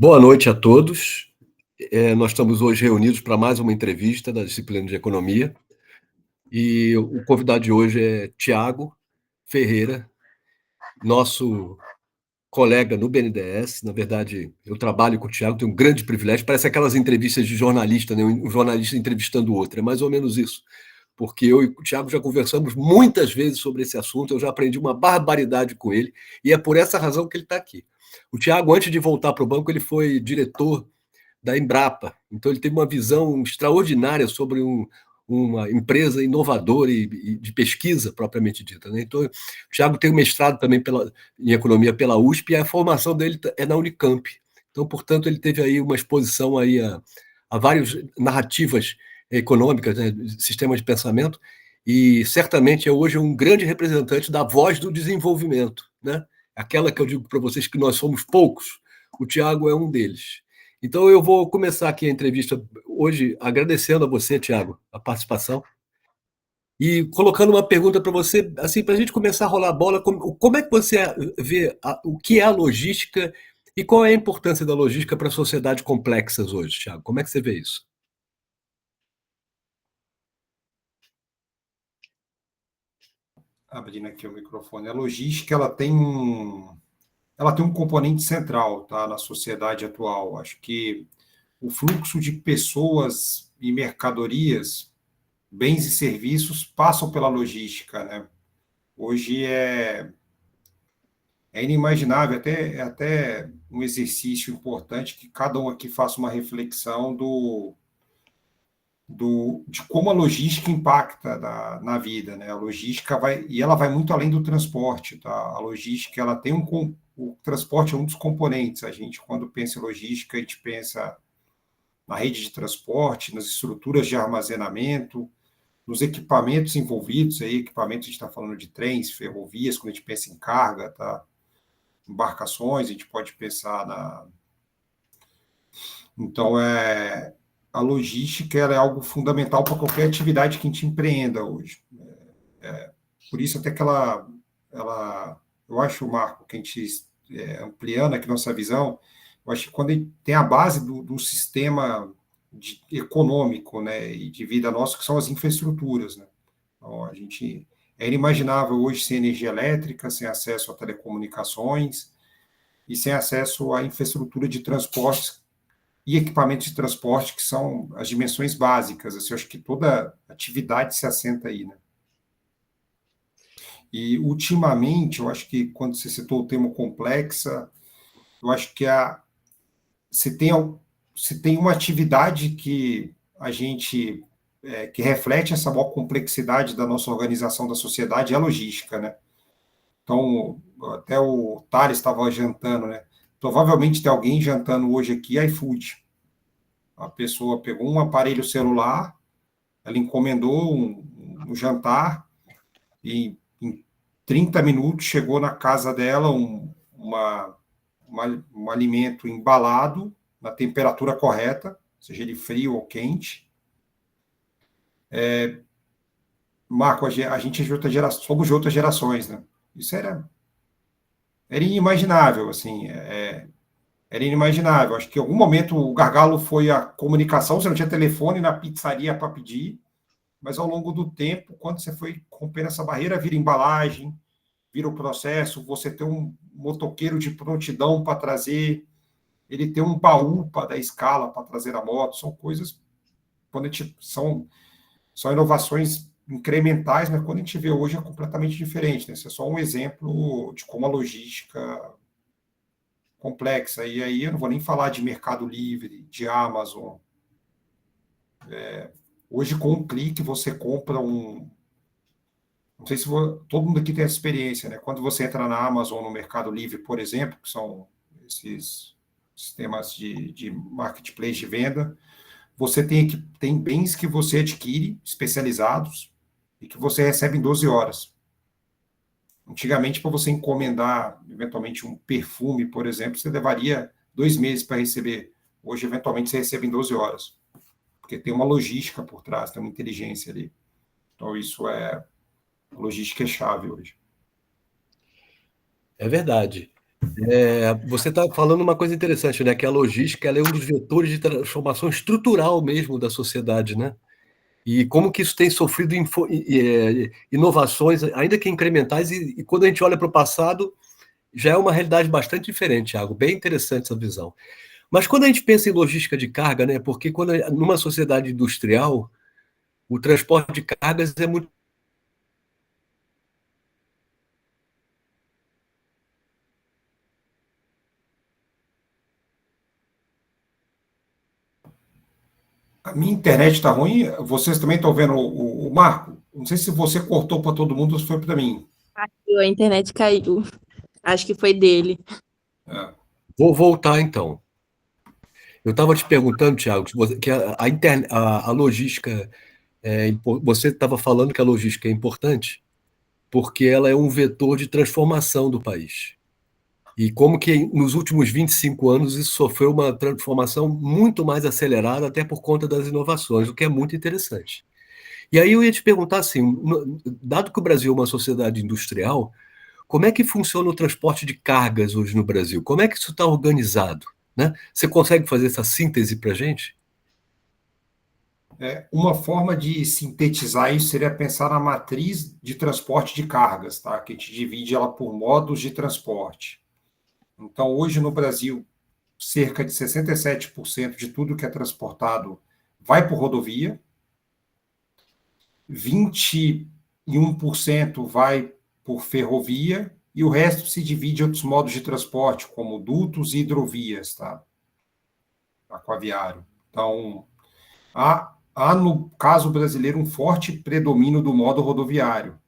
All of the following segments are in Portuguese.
Boa noite a todos. Nós estamos hoje reunidos para mais uma entrevista da disciplina de Economia. E o convidado de hoje é Tiago Ferreira, nosso colega no BNDES. Na verdade, eu trabalho com o Tiago, tenho um grande privilégio. Parece aquelas entrevistas de jornalista, né? Um jornalista entrevistando o outro. É mais ou menos isso. Porque eu e o Tiago já conversamos muitas vezes sobre esse assunto, eu já aprendi uma barbaridade com ele, e é por essa razão que ele está aqui. O Tiago, antes de voltar para o banco, ele foi diretor da Embrapa. Então, ele teve uma visão extraordinária sobre uma empresa inovadora e de pesquisa propriamente dita, né? Então, o Tiago tem um mestrado também em economia pela USP, e a formação dele é na Unicamp. Então, portanto, ele teve aí uma exposição aí a várias narrativas econômicas, né, sistemas de pensamento, e certamente é hoje um grande representante da voz do desenvolvimento, né? Aquela que eu digo para vocês que nós somos poucos, o Tiago é um deles. Então, eu vou começar aqui a entrevista hoje agradecendo a você, Tiago, a participação, e colocando uma pergunta para você, assim, para a gente começar a rolar a bola, como é que você vê o que é a logística e qual é a importância da logística para sociedades complexas hoje, Tiago? Como é que você vê isso? Abrindo aqui o microfone. A logística ela tem um componente central, tá, na sociedade atual. Acho que o fluxo de pessoas e mercadorias, bens e serviços passam pela logística, né? Hoje é inimaginável, é até um exercício importante que cada um aqui faça uma reflexão de como a logística impacta na vida, né? A logística ela vai muito além do transporte, tá? A logística, ela tem o transporte é um dos componentes. A gente, quando pensa em logística, a gente pensa na rede de transporte, nas estruturas de armazenamento, nos equipamentos envolvidos, aí, equipamentos, a gente está falando de trens, ferrovias, quando a gente pensa em carga, tá? Embarcações, a gente pode pensar na... Então, a logística ela é algo fundamental para qualquer atividade que a gente empreenda hoje. Por isso, até que eu acho, Marco, que a gente, ampliando aqui nossa visão, eu acho que quando a gente tem a base do sistema econômico, né, e de vida nosso, que são as infraestruturas, né? Então, é inimaginável hoje sem energia elétrica, sem acesso a telecomunicações e sem acesso à infraestrutura de transportes e equipamentos de transporte, que são as dimensões básicas. Assim, eu acho que toda atividade se assenta aí, né? E, ultimamente, eu acho que quando você citou o termo complexa, eu acho que se tem, se tem uma atividade que a gente que reflete essa maior complexidade da nossa organização da sociedade é a logística, né? Então, até o Thales estava jantando, né? Provavelmente tem alguém jantando hoje aqui iFood. A pessoa pegou um aparelho celular, ela encomendou um jantar e em 30 minutos chegou na casa dela um alimento embalado na temperatura correta, seja ele frio ou quente. Marco, a gente é de outra geração, somos de outras gerações, né? Isso era inimaginável, assim, era inimaginável. Acho que em algum momento o gargalo foi a comunicação, você não tinha telefone na pizzaria para pedir, mas ao longo do tempo, quando você foi rompendo essa barreira, vira embalagem, vira o processo, você tem um motoqueiro de prontidão para trazer, ele tem um baú para dar escala para trazer a moto, são coisas, quando a gente, são inovações incrementais, mas quando a gente vê hoje é completamente diferente, né? Esse é só um exemplo de como a logística complexa, e aí eu não vou nem falar de Mercado Livre, de Amazon. Hoje, com um clique, você compra não sei se todo mundo aqui tem essa experiência, né? Quando você entra na Amazon, no Mercado Livre, por exemplo, que são esses sistemas de marketplace de venda, você tem bens que você adquire, especializados, e que você recebe em 12 horas. Antigamente, para você encomendar, eventualmente, um perfume, por exemplo, você levaria 2 meses para receber. Hoje, eventualmente, você recebe em 12 horas, porque tem uma logística por trás, tem uma inteligência ali. Então, a logística é chave hoje. É verdade. Você está falando uma coisa interessante, né? Que a logística ela é um dos vetores de transformação estrutural mesmo da sociedade, né? E como que isso tem sofrido inovações, ainda que incrementais, e quando a gente olha para o passado, já é uma realidade bastante diferente, Thiago. Bem interessante essa visão. Mas quando a gente pensa em logística de carga, né? Porque numa sociedade industrial, o transporte de cargas é muito. A minha internet está ruim, vocês também estão vendo o Marco? Não sei se você cortou para todo mundo ou se foi para mim. A internet caiu. Acho que foi dele. Vou voltar então. Eu estava te perguntando, Thiago, que a logística, você estava falando que a logística é importante porque ela é um vetor de transformação do país. E como que nos últimos 25 anos isso sofreu uma transformação muito mais acelerada, até por conta das inovações, o que é muito interessante. E aí eu ia te perguntar assim, dado que o Brasil é uma sociedade industrial, como é que funciona o transporte de cargas hoje no Brasil? Como é que isso está organizado? Né? Você consegue fazer essa síntese para a gente? Uma forma de sintetizar isso seria pensar na matriz de transporte de cargas, tá? Que a gente divide ela por modos de transporte. Então, hoje no Brasil, cerca de 67% de tudo que é transportado vai por rodovia, 21% vai por ferrovia e o resto se divide em outros modos de transporte, como dutos e hidrovias, tá? Aquaviário. Então, há, no caso brasileiro, um forte predomínio do modo rodoviário.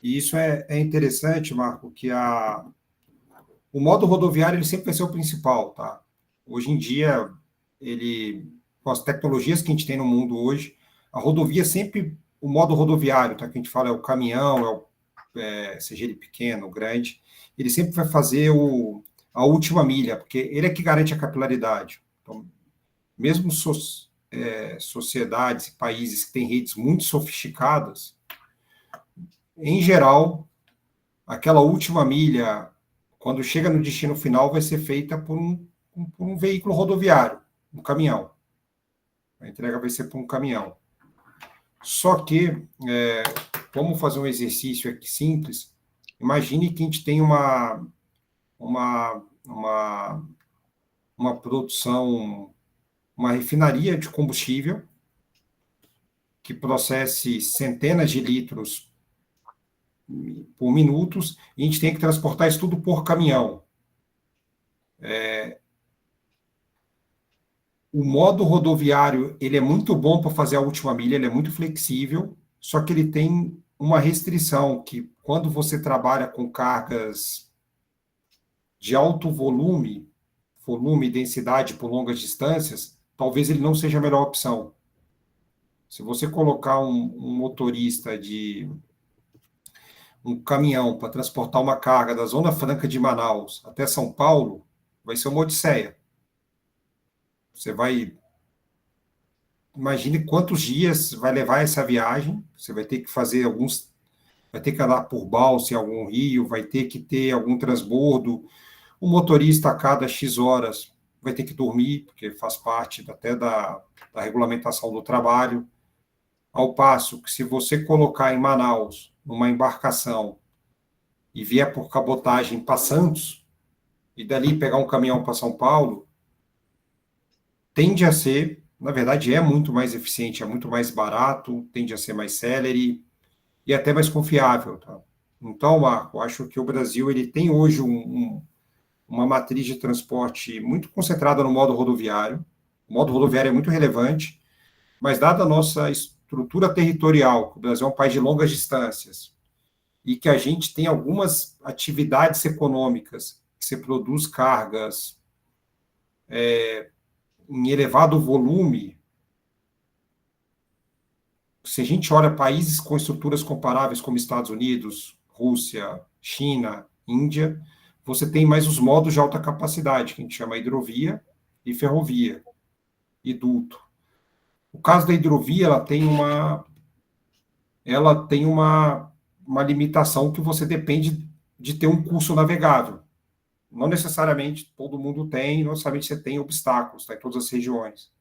E isso é interessante, Marco, que o modo rodoviário ele sempre vai ser o principal, tá? Hoje em dia, com as tecnologias que a gente tem no mundo hoje, a rodovia sempre, o modo rodoviário, tá? Que a gente fala é o caminhão, seja ele pequeno, grande, ele sempre vai fazer a última milha, porque ele é que garante a capilaridade. Então, mesmo sociedades e países que têm redes muito sofisticadas, em geral, aquela última milha, quando chega no destino final, vai ser feita por um veículo rodoviário, um caminhão. A entrega vai ser por um caminhão. Só que, vamos fazer um exercício aqui simples. Imagine que a gente tem uma produção, uma refinaria de combustível que processe centenas de litros por minutos, e a gente tem que transportar isso tudo por caminhão. O modo rodoviário, ele é muito bom para fazer a última milha, ele é muito flexível, só que ele tem uma restrição, que quando você trabalha com cargas de alto volume e densidade por longas distâncias, talvez ele não seja a melhor opção. Se você colocar um motorista de um caminhão para transportar uma carga da Zona Franca de Manaus até São Paulo, vai ser uma odisseia. Você vai... Imagine quantos dias vai levar essa viagem, você vai ter que fazer vai ter que andar por balsa em algum rio, vai ter que ter algum transbordo, o motorista a cada X horas vai ter que dormir, porque faz parte até da regulamentação do trabalho, ao passo que se você colocar em Manaus numa embarcação e vier por cabotagem para Santos, e dali pegar um caminhão para São Paulo, tende a ser, na verdade é muito mais eficiente, é muito mais barato, tende a ser mais célere e até mais confiável. Tá? Então, Marco, acho que o Brasil ele tem hoje uma matriz de transporte muito concentrada no modo rodoviário. O modo rodoviário é muito relevante, mas dada a nossa estrutura territorial, o Brasil é um país de longas distâncias, e que a gente tem algumas atividades econômicas que se produz cargas em elevado volume. Se a gente olha países com estruturas comparáveis como Estados Unidos, Rússia, China, Índia, você tem mais os modos de alta capacidade, que a gente chama hidrovia e ferrovia, e duto. O caso da hidrovia, ela tem uma limitação que você depende de ter um curso navegável. não necessariamente todo mundo tem, não necessariamente você tem obstáculos, tá, em todas as regiões.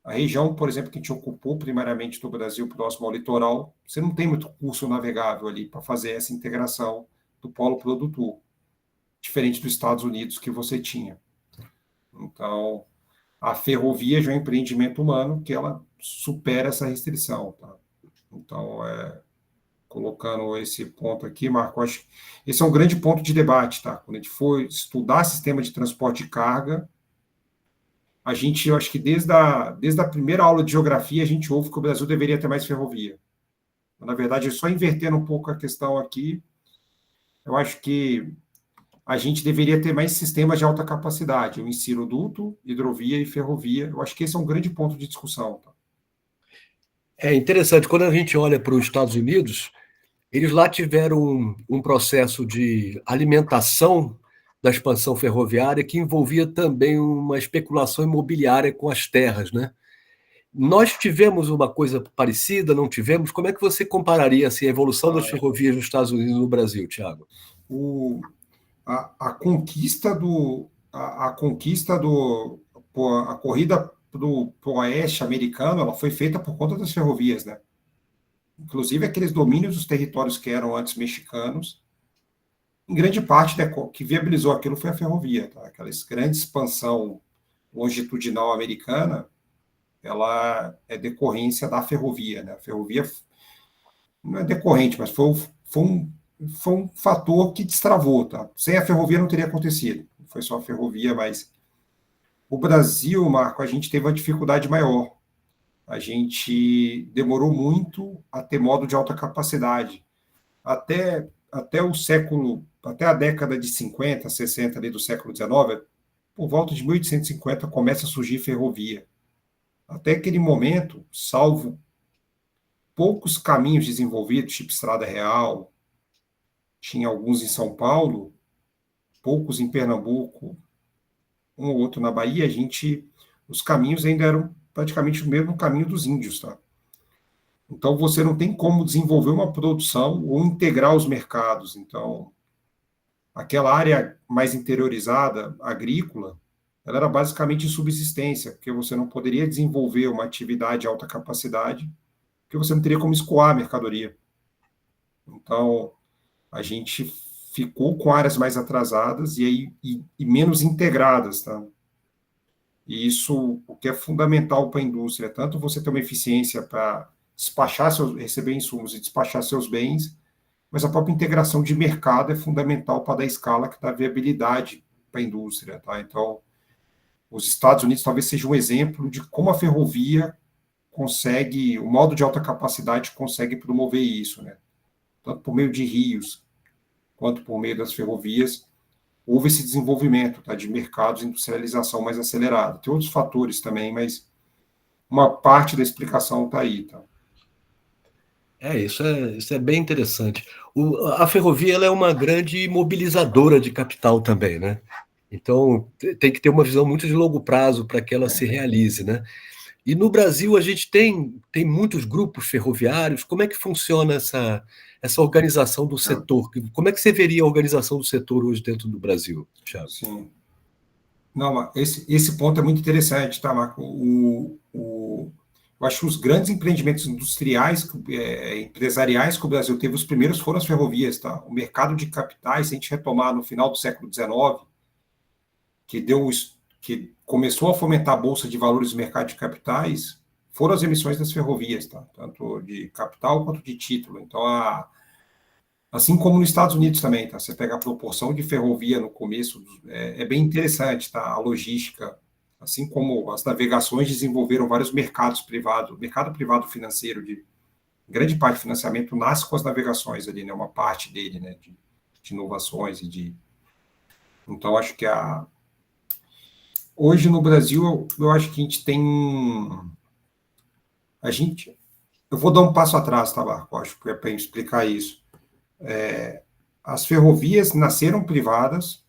A região, por exemplo, que a gente ocupou primariamente do Brasil, próximo ao litoral, você não tem muito curso navegável ali para fazer essa integração do polo produtor, diferente dos Estados Unidos que você tinha. Então, a ferrovia já é um empreendimento humano que ela supera essa restrição. Tá? Então, colocando esse ponto aqui, Marco, acho que esse é um grande ponto de debate. Tá? Quando a gente for estudar sistema de transporte de carga, eu acho que desde a primeira aula de geografia, a gente ouve que o Brasil deveria ter mais ferrovia. Na verdade, só invertendo um pouco a questão aqui, eu acho que a gente deveria ter mais sistemas de alta capacidade. Eu insiro duto, hidrovia e ferrovia. Eu acho que esse é um grande ponto de discussão. Tá? É interessante, quando a gente olha para os Estados Unidos, eles lá tiveram um processo de alimentação da expansão ferroviária que envolvia também uma especulação imobiliária com as terras, né? Nós tivemos uma coisa parecida, não tivemos? Como é que você compararia assim, a evolução das ferrovias nos Estados Unidos e no Brasil, Thiago? A conquista a corrida pro oeste americano, ela foi feita por conta das ferrovias, né? Inclusive aqueles domínios dos territórios que eram antes mexicanos, em grande parte, né, que viabilizou aquilo foi a ferrovia, tá? Aquela grande expansão longitudinal americana, ela é decorrência da ferrovia, né? A ferrovia não é decorrente, mas foi um fator que destravou, tá? Sem a ferrovia não teria acontecido. Foi só a ferrovia, mas o Brasil, Marco, a gente teve uma dificuldade maior. A gente demorou muito a ter modo de alta capacidade. Até a década de 50, 60 ali do século XIX, por volta de 1850 começa a surgir ferrovia. Até aquele momento, salvo poucos caminhos desenvolvidos, tipo Estrada Real, tinha alguns em São Paulo, poucos em Pernambuco, um ou outro na Bahia, os caminhos ainda eram praticamente o mesmo caminho dos índios, tá? Então, você não tem como desenvolver uma produção ou integrar os mercados. Então, aquela área mais interiorizada, agrícola, ela era basicamente de subsistência, porque você não poderia desenvolver uma atividade de alta capacidade, porque você não teria como escoar a mercadoria. Então, a gente ficou com áreas mais atrasadas e menos integradas, tá? E isso, o que é fundamental para a indústria, tanto você ter uma eficiência para receber insumos e despachar seus bens, mas a própria integração de mercado é fundamental para dar escala que dá viabilidade para a indústria, tá? Então, os Estados Unidos talvez seja um exemplo de como a ferrovia consegue, o modo de alta capacidade consegue promover isso, né? Tanto por meio de rios, quanto por meio das ferrovias, houve esse desenvolvimento, tá, de mercados, industrialização mais acelerada. Tem outros fatores também, mas uma parte da explicação está aí. Tá? Isso é bem interessante. A ferrovia ela é uma grande mobilizadora de capital também, né? Então, tem que ter uma visão muito de longo prazo para que ela se realize, né? E no Brasil a gente tem muitos grupos ferroviários. Como é que funciona essa organização do setor? Como é que você veria a organização do setor hoje dentro do Brasil, Thiago? Sim. Não, esse ponto é muito interessante, tá, Marco? Eu acho que os grandes empreendimentos industriais, empresariais que o Brasil teve, os primeiros foram as ferrovias, tá? O mercado de capitais, se a gente retomar no final do século XIX, que começou a fomentar a bolsa de valores do mercado de capitais, foram as emissões das ferrovias, tá? Tanto de capital quanto de título. Então, assim como nos Estados Unidos também, tá? Você pega a proporção de ferrovia no começo, é bem interessante, tá? A logística, assim como as navegações desenvolveram vários mercados privados, mercado privado financeiro, de grande parte do financiamento nasce com as navegações ali, né? Uma parte dele, né? De inovações Então, acho que hoje no Brasil, eu acho que a gente tem eu vou dar um passo atrás, tá, Marco? Acho que é para explicar isso. As ferrovias nasceram privadas,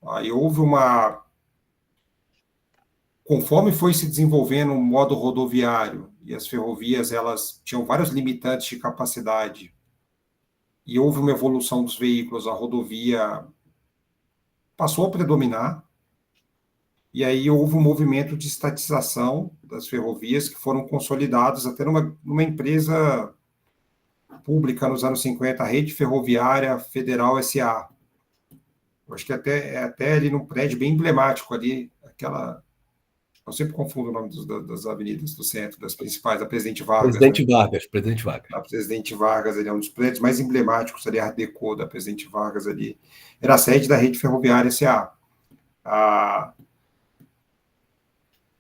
aí houve conforme foi se desenvolvendo o modo rodoviário, e as ferrovias elas tinham vários limitantes de capacidade, e houve uma evolução dos veículos, a rodovia passou a predominar, e aí houve um movimento de estatização das ferrovias que foram consolidados até numa empresa pública nos anos 50, a Rede Ferroviária Federal S.A. Eu acho que até ali num prédio bem emblemático ali, eu sempre confundo o nome das avenidas do centro, das principais, a Presidente Vargas. Presidente né? Vargas, Presidente Vargas. A Presidente Vargas ali é um dos prédios mais emblemáticos ali, a Art Deco da Presidente Vargas ali. Era a sede da Rede Ferroviária S.A.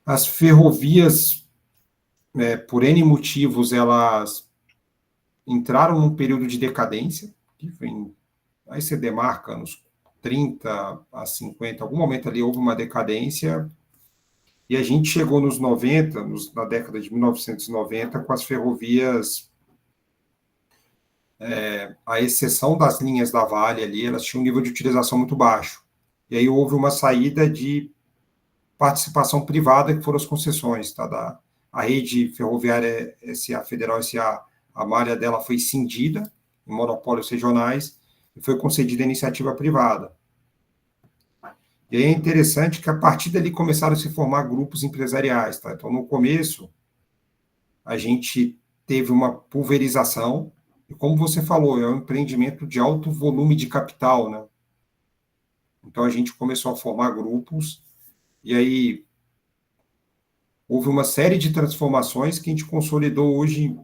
As ferrovias, por N motivos, elas entraram num período de decadência, que vem, aí você demarca nos 30 a 50, algum momento ali houve uma decadência, e a gente chegou nos 90, na década de 1990, com as ferrovias, à exceção das linhas da Vale ali, elas tinham um nível de utilização muito baixo. E aí houve uma saída de participação privada, que foram as concessões, tá? A Rede Ferroviária S.A., Federal S.A., a malha dela foi cindida em monopólios regionais e foi concedida a iniciativa privada. E aí é interessante que a partir dali começaram a se formar grupos empresariais, tá? Então, no começo, a gente teve uma pulverização, e como você falou, é um empreendimento de alto volume de capital, né? Então, a gente começou a formar grupos, e aí houve uma série de transformações que a gente consolidou hoje.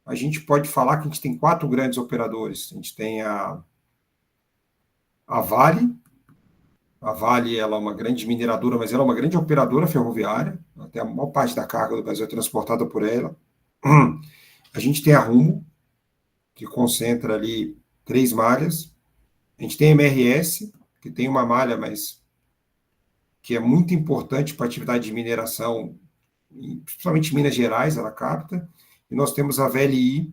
A gente pode falar que a gente tem 4 grandes operadores. A gente tem a Vale. A Vale, ela é uma grande mineradora, mas ela é uma grande operadora ferroviária. Até a maior parte da carga do Brasil é transportada por ela. A gente tem a Rumo, que concentra ali 3 malhas. A gente tem a MRS, que tem uma malha, mas que é muito importante para a atividade de mineração, principalmente em Minas Gerais, ela capta. E nós temos a VLI,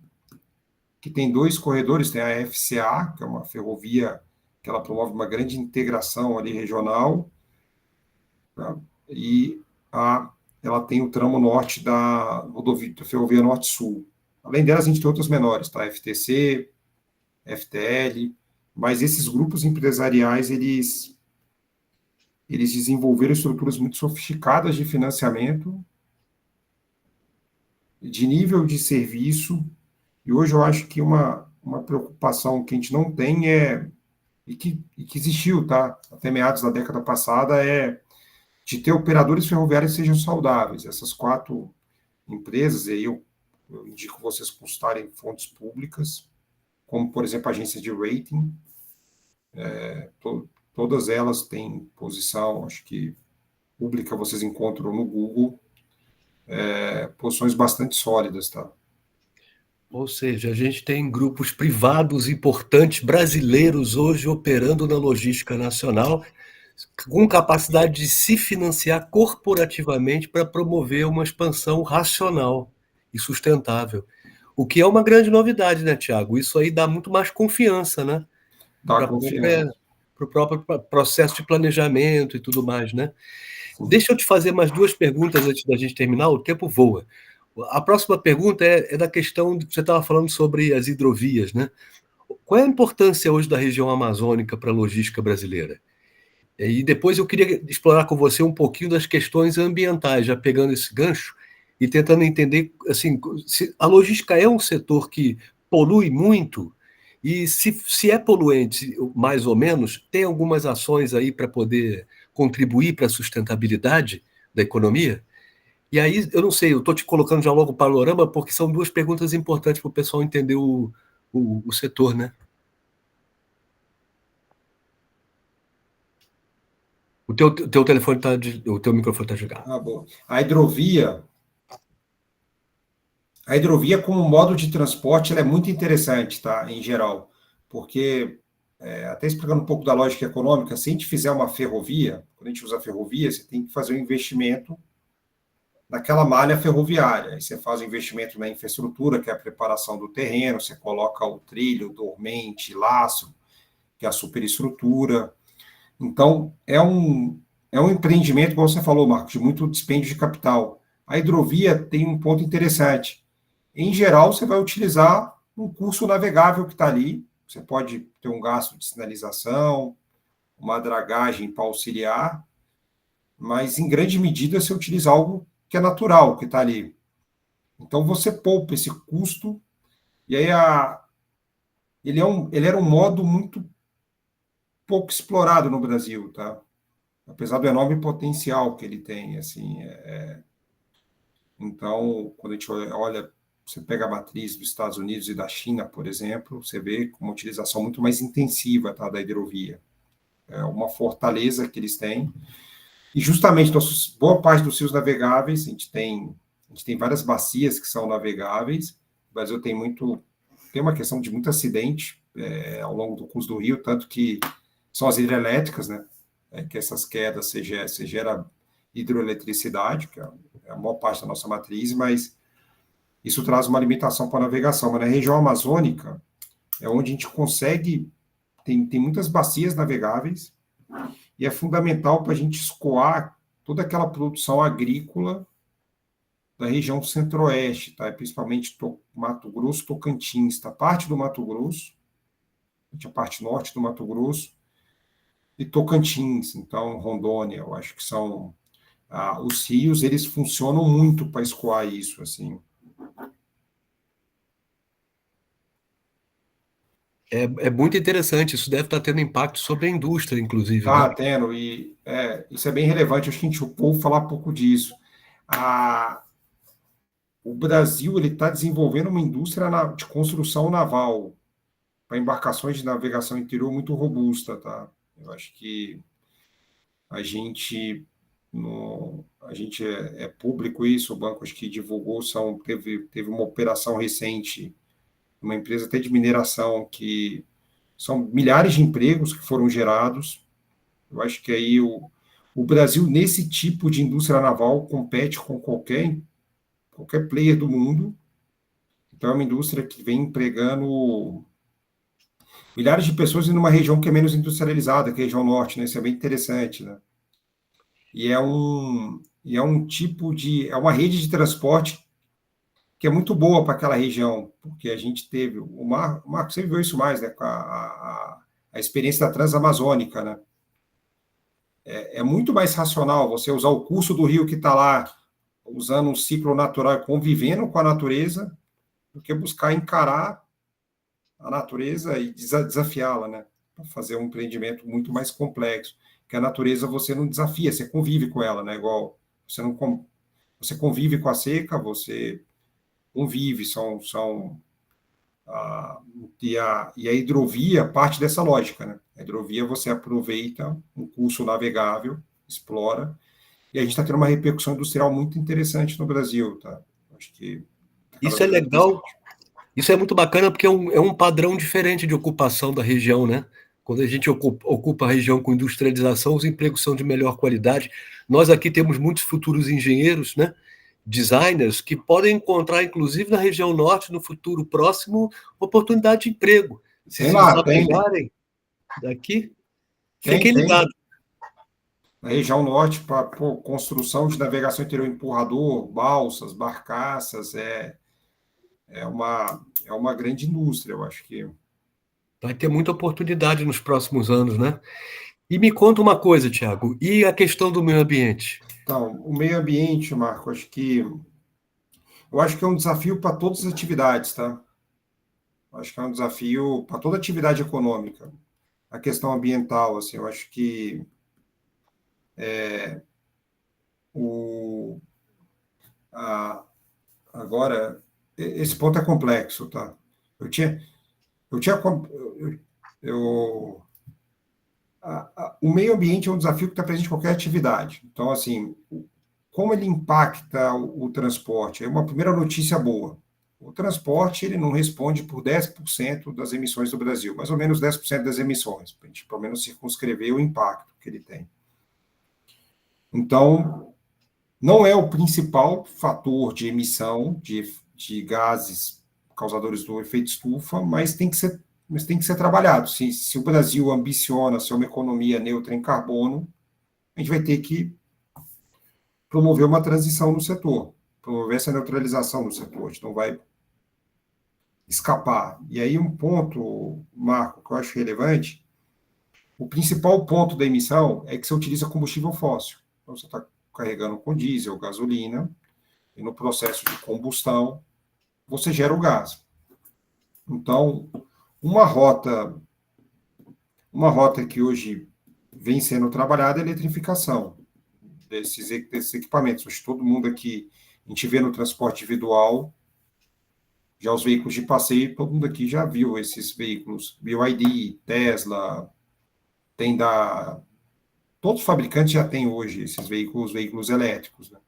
que tem 2 corredores, tem a FCA, que é uma ferrovia que ela promove uma grande integração ali regional, tá? E ela tem o tramo norte da rodovia, da Ferrovia Norte-Sul. Além delas, a gente tem outras menores, tá? FTC, FTL, mas esses grupos empresariais, eles desenvolveram estruturas muito sofisticadas de financiamento, de nível de serviço, e hoje eu acho que uma preocupação que a gente não tem e que existiu, tá? Até meados da década passada, de ter operadores ferroviários que sejam saudáveis. Essas 4 empresas, e aí eu indico vocês consultarem fontes públicas, como, por exemplo, agências de rating, todas elas têm posição, acho que pública vocês encontram no Google, posições bastante sólidas, tá? Ou seja, a gente tem grupos privados importantes brasileiros hoje operando na logística nacional, com capacidade de se financiar corporativamente para promover uma expansão racional e sustentável. O que é uma grande novidade, né, Tiago? Isso aí dá muito mais confiança, né? Dá confiança. Para o próprio processo de planejamento e tudo mais, né? Sim. Deixa eu te fazer mais 2 perguntas antes da gente terminar, o tempo voa. A próxima pergunta é da questão que você estava falando sobre as hidrovias, né? Qual é a importância hoje da região amazônica para a logística brasileira? E depois eu queria explorar com você um pouquinho das questões ambientais, já pegando esse gancho e tentando entender, assim, se a logística é um setor que polui muito, e se é poluente, mais ou menos, tem algumas ações aí para poder contribuir para a sustentabilidade da economia? E aí, eu não sei, eu estou te colocando já logo o panorama, porque são 2 perguntas importantes para o pessoal entender o setor, né? O teu telefone tá, o teu microfone está ligado. Bom. A hidrovia, como modo de transporte, ela é muito interessante, tá? Em geral, porque, até explicando um pouco da lógica econômica, se a gente fizer uma ferrovia, quando a gente usa ferrovia, você tem que fazer um investimento naquela malha ferroviária. Aí você faz o investimento na infraestrutura, que é a preparação do terreno, você coloca o trilho, dormente, laço, que é a superestrutura. Então, é um empreendimento, como você falou, Marcos, de muito dispêndio de capital. A hidrovia tem um ponto interessante. Em geral, você vai utilizar um curso navegável que está ali. Você pode ter um gasto de sinalização, uma dragagem para auxiliar, mas em grande medida você utiliza algo que é natural, que está ali. Então você poupa esse custo, e aí ele era um modo muito pouco explorado no Brasil, tá? Apesar do enorme potencial que ele tem, assim. Então, quando a gente olha, você pega a matriz dos Estados Unidos e da China, por exemplo, você vê uma utilização muito mais intensiva, tá, da hidrovia. É uma fortaleza que eles têm. E justamente boa parte dos rios navegáveis, a gente tem várias bacias que são navegáveis. O Brasil tem uma questão de muito acidente ao longo do curso do rio, tanto que são as hidrelétricas, né? Que essas quedas você gera hidroeletricidade, que é a maior parte da nossa matriz, mas isso traz uma limitação para a navegação. Mas na região amazônica é onde a gente consegue, tem muitas bacias navegáveis, e é fundamental para a gente escoar toda aquela produção agrícola da região centro-oeste, tá? Principalmente Mato Grosso, Tocantins, tá? Parte do Mato Grosso, a parte norte do Mato Grosso, e Tocantins, então Rondônia, eu acho que são os rios, eles funcionam muito para escoar isso, assim. É muito interessante, isso deve estar tendo impacto sobre a indústria, inclusive, né? Tá tendo, e isso é bem relevante, acho que a gente ouve falar pouco disso. O Brasil está desenvolvendo uma indústria de construção naval para embarcações de navegação interior muito robusta, tá? Eu acho que a gente é público isso, o banco acho que divulgou, teve uma operação recente, uma empresa até de mineração, que são milhares de empregos que foram gerados. Eu acho que aí o Brasil, nesse tipo de indústria naval, compete com qualquer player do mundo. Então, é uma indústria que vem empregando milhares de pessoas em uma região que é menos industrializada, que é a região norte, né? Isso é bem interessante, né? E é um tipo é uma rede de transporte que é muito boa para aquela região, porque a gente teve, o Marco sempre viu isso mais, né? Com a experiência da Transamazônica, né? É muito mais racional você usar o curso do rio que está lá, usando um ciclo natural, convivendo com a natureza, do que buscar encarar a natureza e desafiá-la, né? Para fazer um empreendimento muito mais complexo. Porque a natureza você não desafia, você convive com ela, né? Igual você convive com a seca, você convive, e a hidrovia parte dessa lógica, né? A hidrovia você aproveita um curso navegável, explora, e a gente está tendo uma repercussão industrial muito interessante no Brasil, tá? Acho que Isso é legal. Isso é muito bacana porque é um padrão diferente de ocupação da região, né? Quando a gente ocupa a região com industrialização, os empregos são de melhor qualidade. Nós aqui temos muitos futuros engenheiros, né? Designers, que podem encontrar, inclusive na região norte, no futuro próximo, oportunidade de emprego. Se desapegarem daqui, fiquem ligados. Na região norte, para construção de navegação interior, empurrador, balsas, barcaças, é uma grande indústria, eu acho que. Vai ter muita oportunidade nos próximos anos, né? E me conta uma coisa, Tiago, e a questão do meio ambiente? Então, o meio ambiente, Marco, eu acho que é um desafio para todas as atividades, tá? Eu acho que é um desafio para toda atividade econômica. A questão ambiental, assim, eu acho que agora esse ponto é complexo, tá? Eu tinha, eu tinha, eu, o meio ambiente é um desafio que está presente em qualquer atividade. Então, assim, como ele impacta o transporte? É uma primeira notícia boa. O transporte ele não responde por 10% das emissões do Brasil, mais ou menos 10% das emissões, para a gente pelo menos circunscrever o impacto que ele tem. Então, não é o principal fator de emissão de gases causadores do efeito estufa, mas tem que ser trabalhado. Se o Brasil ambiciona ser uma economia neutra em carbono, a gente vai ter que promover uma transição no setor, promover essa neutralização no setor, a gente não vai escapar. E aí um ponto, Marco, que eu acho relevante, O principal ponto da emissão é que você utiliza combustível fóssil. Então, você está carregando com diesel, gasolina, e no processo de combustão, você gera o gás. Então, uma rota que hoje vem sendo trabalhada é a eletrificação desses equipamentos. Acho que todo mundo aqui, a gente vê no transporte individual, já os veículos de passeio, todo mundo aqui já viu esses veículos, BYD, Tesla, todos os fabricantes já têm hoje esses veículos elétricos, né?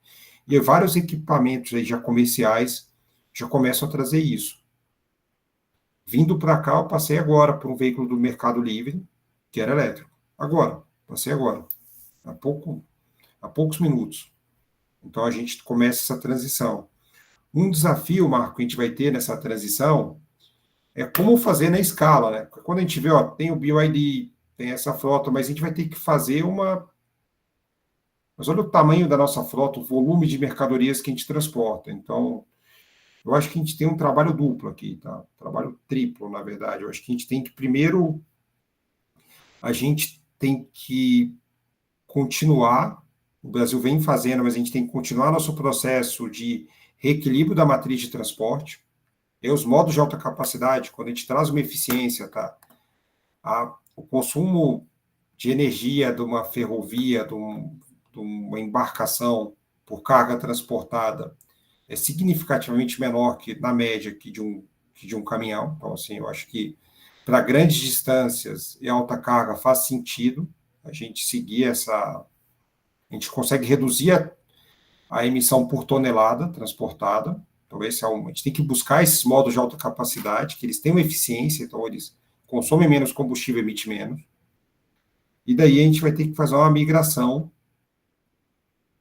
E vários equipamentos aí já comerciais já começam a trazer isso. Vindo para cá, eu passei agora por um veículo do Mercado Livre, que era elétrico. Passei agora, há poucos minutos. Então, a gente começa essa transição. Um desafio, Marco, que a gente vai ter nessa transição é como fazer na escala, né? Quando a gente vê, tem o BYD, tem essa frota, mas a gente vai ter que fazer Mas olha o tamanho da nossa frota, o volume de mercadorias que a gente transporta. Então, eu acho que a gente tem um trabalho duplo aqui, tá? Trabalho triplo, na verdade. Eu acho que a gente tem que, primeiro, a gente tem que continuar, o Brasil vem fazendo, mas a gente tem que continuar nosso processo de reequilíbrio da matriz de transporte. E os modos de alta capacidade, quando a gente traz uma eficiência, tá? O consumo de energia de uma ferrovia, de uma embarcação por carga transportada é significativamente menor que, na média, que de um caminhão. Então, assim, eu acho que para grandes distâncias e alta carga faz sentido a gente seguir a gente consegue reduzir a emissão por tonelada transportada. Então, a gente tem que buscar esses modos de alta capacidade, que eles têm uma eficiência, então eles consomem menos combustível, emitem menos. E daí a gente vai ter que fazer uma migração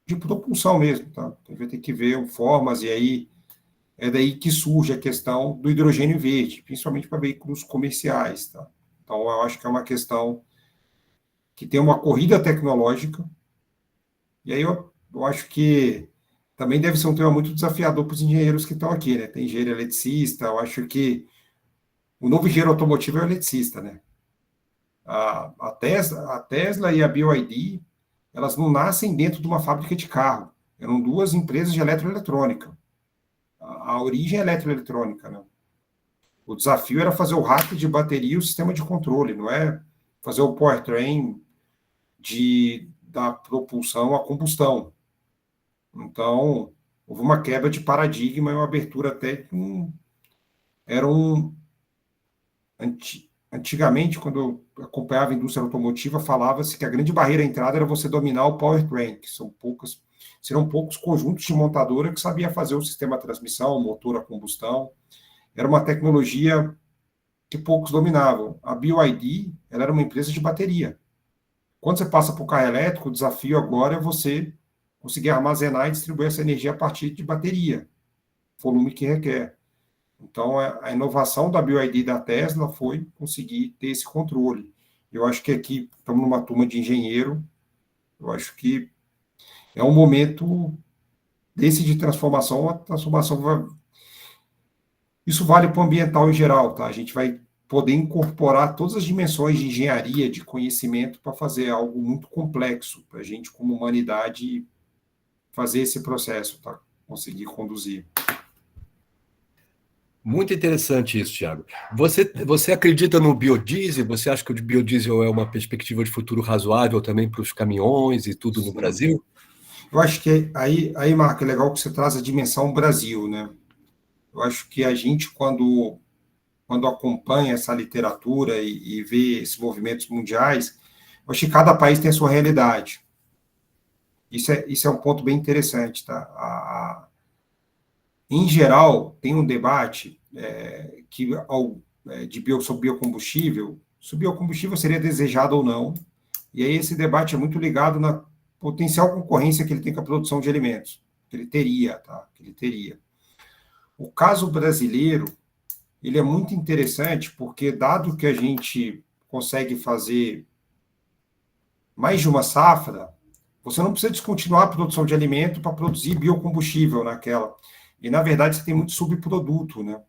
de propulsão mesmo, tá? Então, a gente vai ter que ver formas, e aí é daí que surge a questão do hidrogênio verde, principalmente para veículos comerciais, tá? Então, eu acho que é uma questão que tem uma corrida tecnológica, e aí eu acho que também deve ser um tema muito desafiador para os engenheiros que estão aqui, né? Tem engenheiro eletricista, eu acho que o novo engenheiro automotivo é o eletricista, né? A Tesla e a BYD, elas não nascem dentro de uma fábrica de carro, eram duas empresas de eletroeletrônica. A origem é eletroeletrônica, né? O desafio era fazer o rack de bateria e o sistema de controle, não é fazer o powertrain da propulsão à combustão. Então, houve uma quebra de paradigma e uma abertura até antigamente, quando eu acompanhava a indústria automotiva, falava-se que a grande barreira à entrada era você dominar o powertrain, que serão poucos conjuntos de montadora que sabia fazer o sistema de transmissão, o motor a combustão. Era uma tecnologia que poucos dominavam. A BYD, ela era uma empresa de bateria. Quando você passa para o carro elétrico, o desafio agora é você conseguir armazenar e distribuir essa energia a partir de bateria, volume que requer. Então, a inovação da BYD e da Tesla foi conseguir ter esse controle. Eu acho que aqui estamos numa turma de engenheiro, eu acho que é um momento desse de transformação, a transformação isso vale para o ambiental em geral, tá? A gente vai poder incorporar todas as dimensões de engenharia, de conhecimento, para fazer algo muito complexo, para a gente, como humanidade, fazer esse processo, tá? Conseguir conduzir. Muito interessante isso, Thiago. Você acredita no biodiesel? Você acha que o biodiesel é uma perspectiva de futuro razoável também para os caminhões e tudo no Brasil? Eu acho que aí, Marco, é legal que você traz a dimensão Brasil, né? Eu acho que a gente, quando acompanha essa literatura e vê esses movimentos mundiais, eu acho que cada país tem a sua realidade. Isso é um ponto bem interessante, tá? Em geral, tem um debate sobre biocombustível, se o biocombustível seria desejado ou não, e aí esse debate é muito ligado na potencial concorrência que ele tem com a produção de alimentos, que ele teria, tá? Que ele teria. O caso brasileiro, ele é muito interessante, porque dado que a gente consegue fazer mais de uma safra, você não precisa descontinuar a produção de alimento para produzir biocombustível naquela. E, na verdade, você tem muito subproduto, né?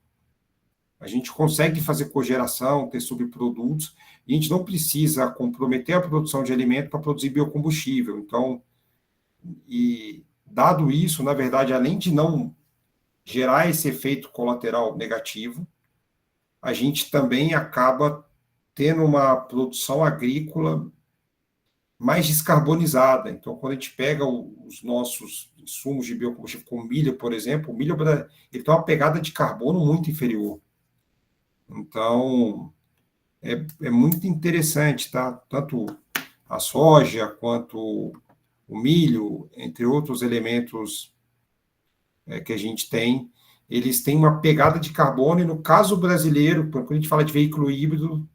A gente consegue fazer cogeração, ter subprodutos, e a gente não precisa comprometer a produção de alimento para produzir biocombustível. Então, e dado isso, na verdade, além de não gerar esse efeito colateral negativo, a gente também acaba tendo uma produção agrícola mais descarbonizada. Então, quando a gente pega os nossos insumos de biocombustível, como milho, por exemplo, o milho ele tem uma pegada de carbono muito inferior. Então, é muito interessante, tá? Tanto a soja quanto o milho, entre outros elementos que a gente tem, eles têm uma pegada de carbono, e no caso brasileiro, quando a gente fala de veículo híbrido,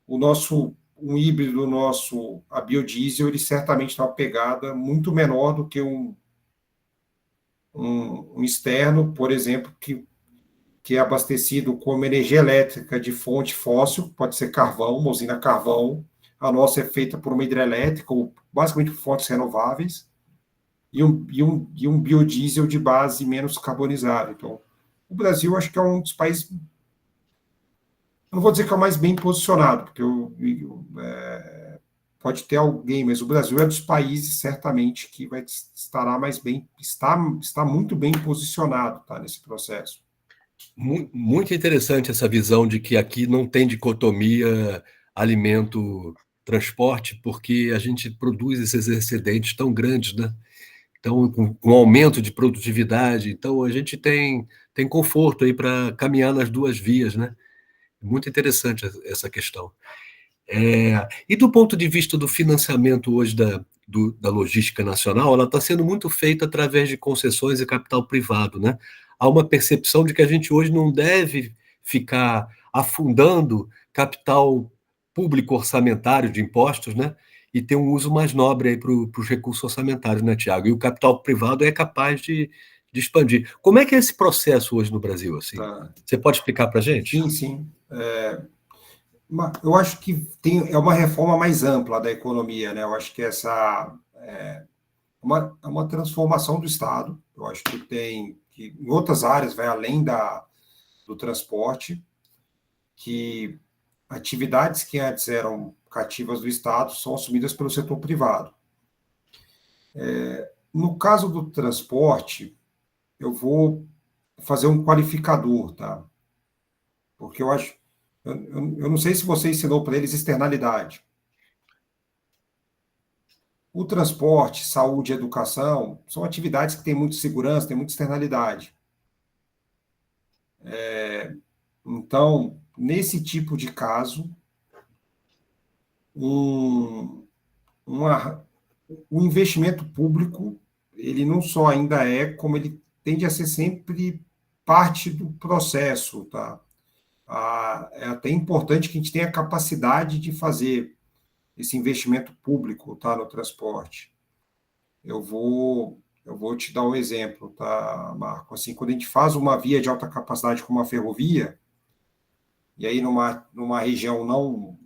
um híbrido nosso, a biodiesel, ele certamente tem uma pegada muito menor do que um externo, por exemplo, que é abastecido com energia elétrica de fonte fóssil, pode ser carvão, uma usina a carvão. A nossa é feita por uma hidrelétrica, ou basicamente por fontes renováveis, e um biodiesel de base menos carbonizado. Então, o Brasil, acho que é um dos países, eu não vou dizer que é o mais bem posicionado, porque pode ter alguém, mas o Brasil é dos países, certamente, que estará mais bem, está muito bem posicionado, tá, nesse processo. Muito interessante essa visão de que aqui não tem dicotomia alimento-transporte, porque a gente produz esses excedentes tão grandes, né? Então, com aumento de produtividade, então a gente tem conforto aí para caminhar nas duas vias, né? Muito interessante essa questão. E do ponto de vista do financiamento hoje da logística nacional, ela está sendo muito feita através de concessões e capital privado, né? Há uma percepção de que a gente hoje não deve ficar afundando capital público orçamentário de impostos, né? E ter um uso mais nobre aí para os recursos orçamentários, né, Tiago? E o capital privado é capaz de expandir. Como é que é esse processo hoje no Brasil? Assim? Tá. Você pode explicar para a gente? Sim, sim. Eu acho que é uma reforma mais ampla da economia, né? Eu acho que essa é uma transformação do Estado. Eu acho que em outras áreas vai além do transporte, que atividades que antes eram cativas do Estado são assumidas pelo setor privado. No caso do transporte, eu vou fazer um qualificador, tá? Porque eu não sei se você ensinou para eles externalidade. O transporte, saúde e educação são atividades que têm muita segurança, têm muita externalidade. Então, nesse tipo de caso, o investimento público, ele não só ainda como ele tende a ser sempre parte do processo, tá? É até importante que a gente tenha a capacidade de fazer esse investimento público, tá, no transporte. Eu vou te dar um exemplo, tá, Marco? Assim, quando a gente faz uma via de alta capacidade como uma ferrovia, e aí numa região não...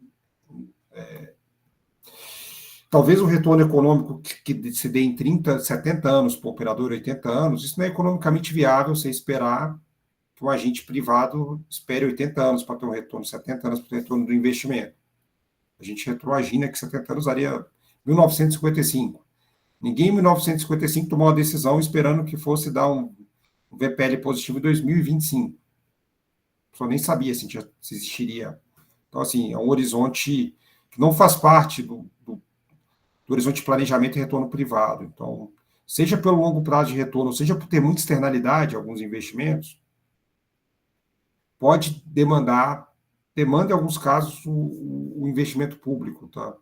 talvez o retorno econômico que se dê em 30, 70 anos para o operador, 80 anos, isso não é economicamente viável você esperar que um agente privado espere 80 anos para ter um retorno, 70 anos para ter um retorno do investimento. A gente retroagina que 70 anos daria 1955. Ninguém em 1955 tomou uma decisão esperando que fosse dar um VPL positivo em 2025. Só nem sabia se existiria. Então, assim, é um horizonte que não faz parte do horizonte de planejamento e retorno privado. Então, seja pelo longo prazo de retorno, seja por ter muita externalidade alguns investimentos, pode demanda em alguns casos o investimento público, tá?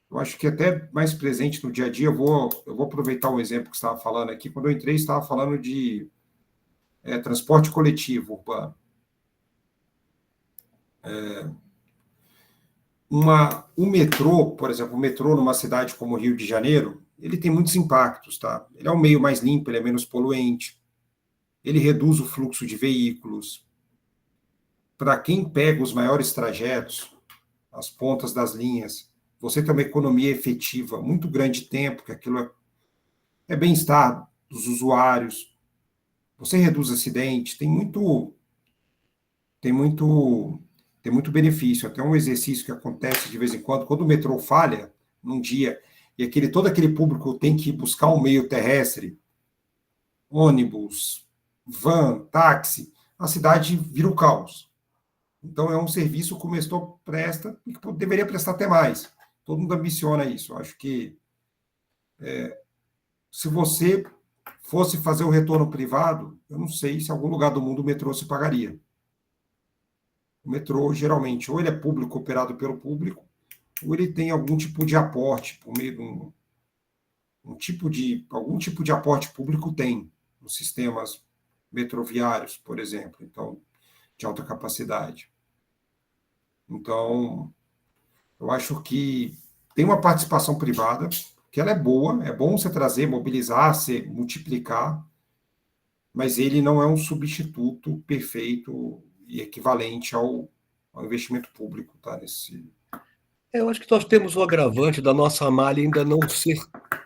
Eu acho que até mais presente no dia a dia, eu vou aproveitar um exemplo que você estava falando aqui. Quando eu entrei, estava falando de transporte coletivo urbano. O metrô, por exemplo, o metrô numa cidade como Rio de Janeiro, ele tem muitos impactos, tá? Ele é um meio mais limpo, ele é menos poluente, ele reduz o fluxo de veículos. Para quem pega os maiores trajetos, as pontas das linhas, você tem uma economia efetiva muito grande de tempo, que aquilo é bem-estar dos usuários, você reduz acidente, tem muito tem muito benefício. Até um exercício que acontece de vez em quando o metrô falha num dia, e todo aquele público tem que buscar um meio terrestre, ônibus, van, táxi, a cidade vira o caos. Então, é um serviço que o metrô presta e que deveria prestar até mais. Todo mundo ambiciona isso. Eu acho que se você fosse fazer o retorno privado, eu não sei se em algum lugar do mundo o metrô se pagaria. O metrô, geralmente, ou ele é público, operado pelo público, ou ele tem algum tipo de aporte, por meio de algum tipo de aporte público tem nos sistemas metroviários, por exemplo, então, de alta capacidade. Então, eu acho que tem uma participação privada, que ela é boa, é bom você trazer, mobilizar, você multiplicar, mas ele não é um substituto perfeito e equivalente ao investimento público, tá? Eu acho que nós temos o agravante da nossa malha ainda não ser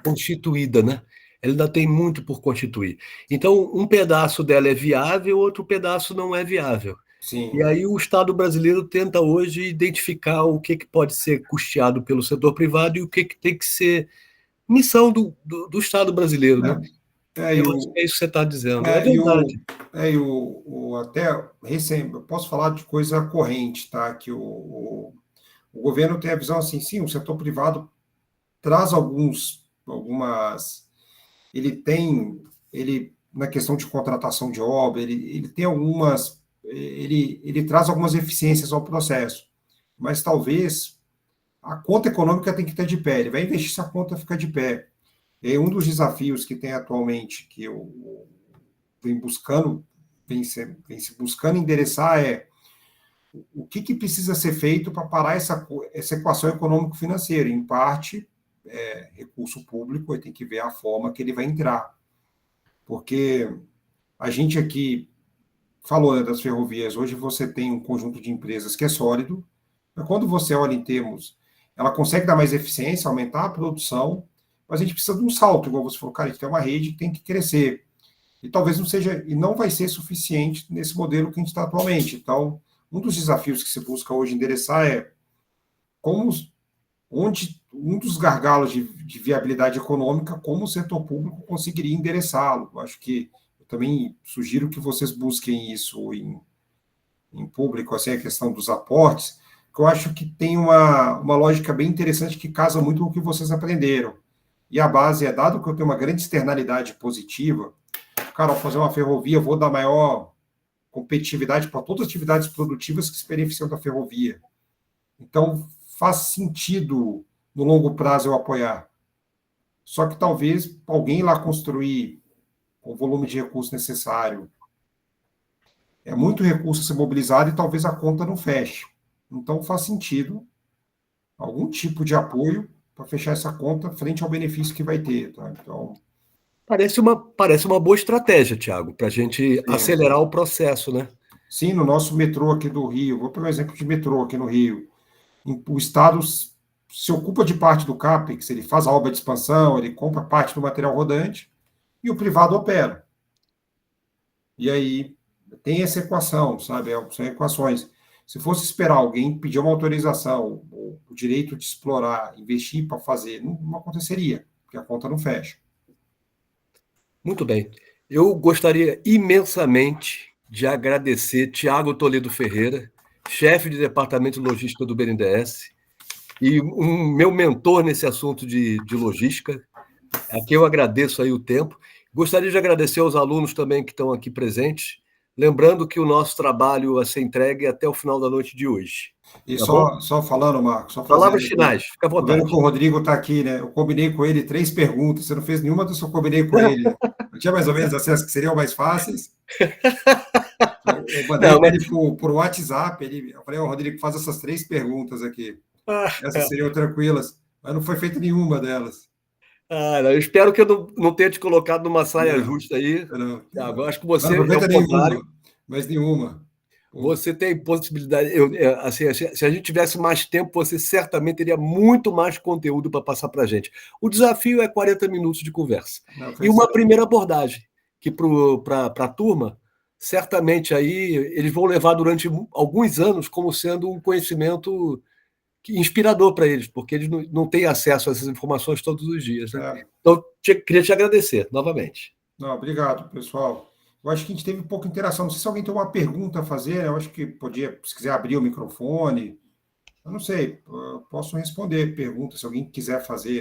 constituída, né? Ela ainda tem muito por constituir. Então, um pedaço dela é viável, outro pedaço não é viável. Sim. E aí o Estado brasileiro tenta hoje identificar o que pode ser custeado pelo setor privado e o que tem que ser missão do Estado brasileiro, né? Eu acho que é isso que você está dizendo. É verdade. Até recém, eu posso falar de coisa corrente, tá? Que o governo tem a visão assim, sim, o setor privado traz algumas. Ele, na questão de contratação de obra, ele tem algumas. Ele traz algumas eficiências ao processo, mas talvez a conta econômica tem que estar de pé, ele vai investir se a conta ficar de pé. E um dos desafios que tem atualmente, que eu vem se buscando endereçar o que precisa ser feito para parar essa equação econômico-financeira. Em parte, recurso público, tem que ver a forma que ele vai entrar. Porque a gente aqui falou, né, das ferrovias, hoje você tem um conjunto de empresas que é sólido, mas quando você olha em termos, ela consegue dar mais eficiência, aumentar a produção, mas a gente precisa de um salto, igual você falou, cara, a gente tem uma rede que tem que crescer. E talvez não seja, e não vai ser suficiente nesse modelo que a gente está atualmente. Então, um dos desafios que se busca hoje endereçar é onde um dos gargalos de viabilidade econômica, como o setor público conseguiria endereçá-lo. Acho que eu também sugiro que vocês busquem isso em público, assim, a questão dos aportes, que eu acho que tem uma lógica bem interessante que casa muito com o que vocês aprenderam. E a base é, dado que eu tenho uma grande externalidade positiva, cara, ao fazer uma ferrovia, eu vou dar maior competitividade para todas as atividades produtivas que se beneficiam da ferrovia. Então, faz sentido, no longo prazo, eu apoiar. Só que talvez alguém lá construir o volume de recurso necessário. É muito recurso a ser mobilizado e talvez a conta não feche. Então, faz sentido algum tipo de apoio para fechar essa conta frente ao benefício que vai ter. Tá? Então, parece uma boa estratégia, Tiago, para a gente acelerar o processo, né? Sim, no nosso metrô aqui do Rio, vou pegar um exemplo de metrô aqui no Rio. O Estado se ocupa de parte do CAPEX, ele faz a obra de expansão, ele compra parte do material rodante e o privado opera. E aí tem essa equação, sabe? São equações. Se fosse esperar alguém pedir uma autorização, o direito de explorar, investir para fazer, não aconteceria, porque a conta não fecha. Muito bem. Eu gostaria imensamente de agradecer Tiago Toledo Ferreira, chefe de departamento de logística do BNDES, e meu mentor nesse assunto de logística. Aqui eu agradeço aí o tempo. Gostaria de agradecer aos alunos também que estão aqui presentes, lembrando que o nosso trabalho vai ser entregue até o final da noite de hoje. E Tá só falando, Marcos, só fazendo palavras aqui. finais, fica à Tô vendo vontade. que o Rodrigo está aqui, né? Eu combinei com ele 3 perguntas, você não fez nenhuma das que eu combinei com ele. Não tinha mais ou menos as que seriam mais fáceis? Eu mandei para ele por WhatsApp, eu falei, Rodrigo, faz essas 3 perguntas aqui. Essas seriam tranquilas, mas não foi feita nenhuma delas. Eu espero que eu não tenha te colocado numa saia justa aí. Não. Agora, acho que você não é o contrário. Mas nenhuma. Você tem possibilidade. Assim, se a gente tivesse mais tempo, você certamente teria muito mais conteúdo para passar para a gente. O desafio é 40 minutos de conversa. E uma primeira abordagem, que para a turma certamente aí eles vão levar durante alguns anos como sendo um conhecimento inspirador para eles, porque eles não têm acesso a essas informações todos os dias. Né? Então, queria te agradecer novamente. Não, obrigado, pessoal. Eu acho que a gente teve pouca interação. Não sei se alguém tem uma pergunta a fazer. Eu acho que podia, se quiser abrir o microfone. Eu não sei, eu posso responder perguntas, se alguém quiser fazer.